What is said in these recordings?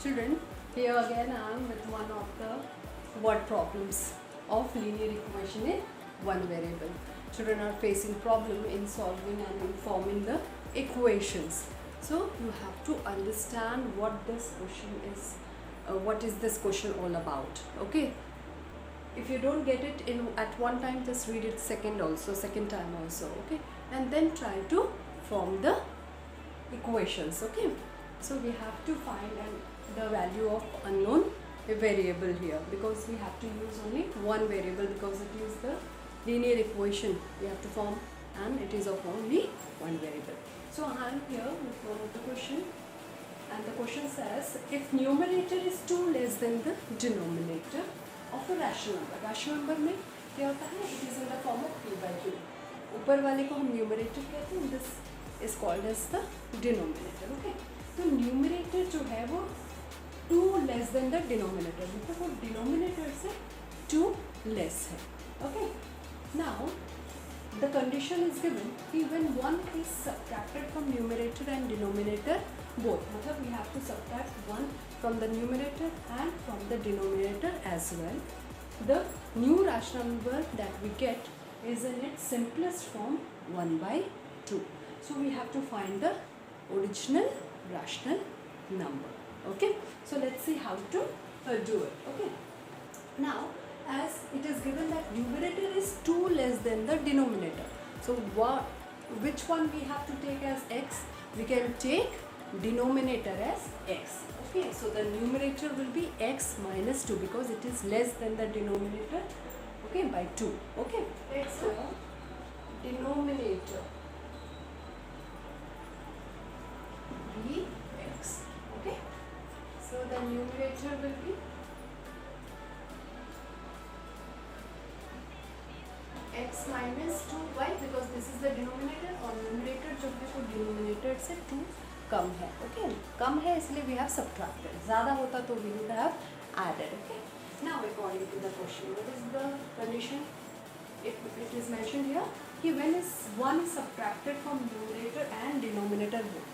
Children, here again I am with one of the word problems of linear equation in one variable. Children are facing problem in solving and in forming the equations. So you have to understand what this question is, what is this question all about. Okay. If you don't get it in at one time, just read it second time also. Okay, and then try to form the equations. Okay, so we have to find the value of unknown variable here, because we have to use only one variable, because it is the linear equation we have to form and it is of only one variable. So I am here with one of the question, and the question says if numerator is 2 less than the denominator of a rational number. Rational number में क्या होता है? It is in the form of p by q. ऊपर वाले को हम numerator कहते हैं. This is called as the denominator. Okay. तो numerator जो है वो 2 less than the denominator, मतलब वो denominator से 2 less है. Okay. Now the condition is given कि when one is subtracted from numerator and denominator both, मतलब we have to subtract one from the numerator and from the denominator as well. The new rational number that we get is in its simplest form 1 by 2. So we have to find the original rational number. Okay, so let's see how to do it. Okay, now as it is given that numerator is 2 less than the denominator, so which one we have to take as x? We can take denominator as x. Okay, so the numerator will be x minus 2 because it is less than the denominator, okay, by 2. Okay, let's denominator be x. Okay, so the numerator will be x minus 2. Why? Because this is the denominator और numerator जो है वो denominator से 2 कम है. Okay, कम है इसलिए we have subtracted. ज़्यादा होता तो we would have added. Okay, now according to the question, what is the condition? It is mentioned here कि when is one is subtracted from numerator and denominator both.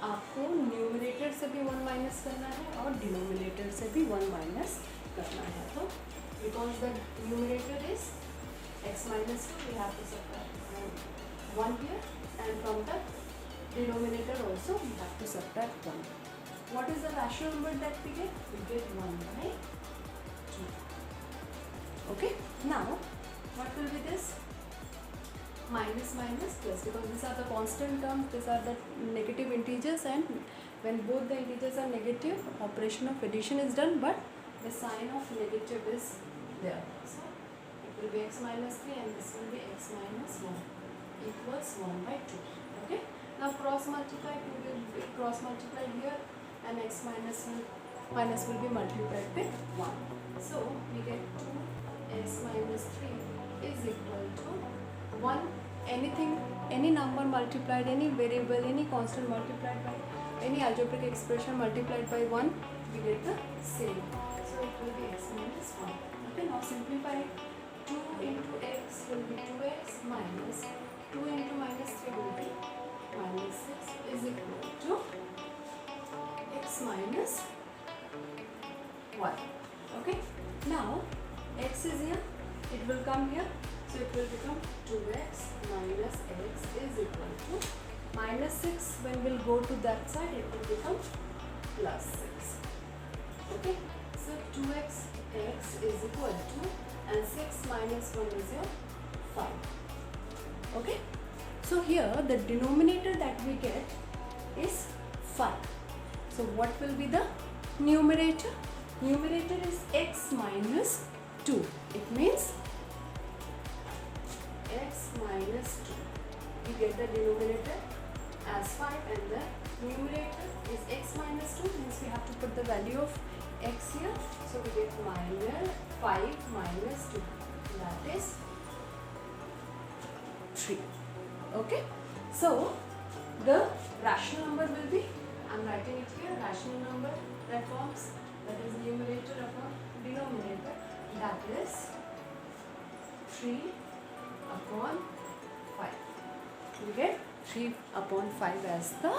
आपको numerator से भी 1 minus करना है और denominator से भी 1 minus करना है. तो because the numerator is x minus 2, we have to subtract 1 here, and from the denominator also we have to subtract 1. What is the rational number that we get? We get 1 by 2. Okay, now what will be this? Minus minus plus, because these are the constant terms, these are the negative integers, and when both the integers are negative, operation of addition is done, but the sign of negative is there. So it will be x minus 3 and this will be x minus 1 equals 1 by 2. Okay, now cross multiply, 2 will be cross multiplied here and x minus will be multiplied with 1. So we get 2x minus 3 is equal to 1. Anything, any number multiplied, any variable, any constant multiplied by any algebraic expression multiplied by 1, we get the same. So it will be x minus 1. Okay, now simplify it. 2 into x will be 2x minus 2 into minus 3 will be minus 6 is equal to x minus 1. Okay, now x is here, it will come here, so it will become 2x minus x is equal to minus 6. When we'll go to that side, it will become plus 6. Okay, so 2x x is equal to, and 6 minus 1 is your 5. Okay, so here the denominator that we get is 5. So what will be the numerator? Numerator is x minus 2. It means x minus 2. We get the denominator as 5 and the numerator is x minus 2, means we have to put the value of x here. So we get minus 5 minus 2, that is 3. Okay, so the rational number will be, I am writing it here, rational number that forms, that is numerator upon denominator, that is 3 upon 5. We get 3 upon 5 as the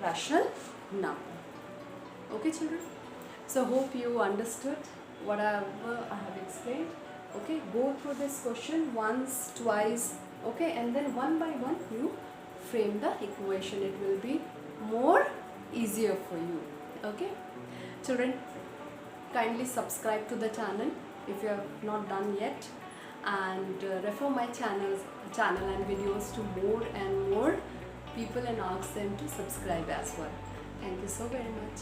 rational number. Okay children, so hope you understood whatever I have explained. Okay, go through this question once, twice, okay, and then one by one you frame the equation. It will be more easier for you. Okay children, kindly subscribe to the channel if you have not done yet, and refer my channel and videos to more and more people and ask them to subscribe as well. Thank you so very much.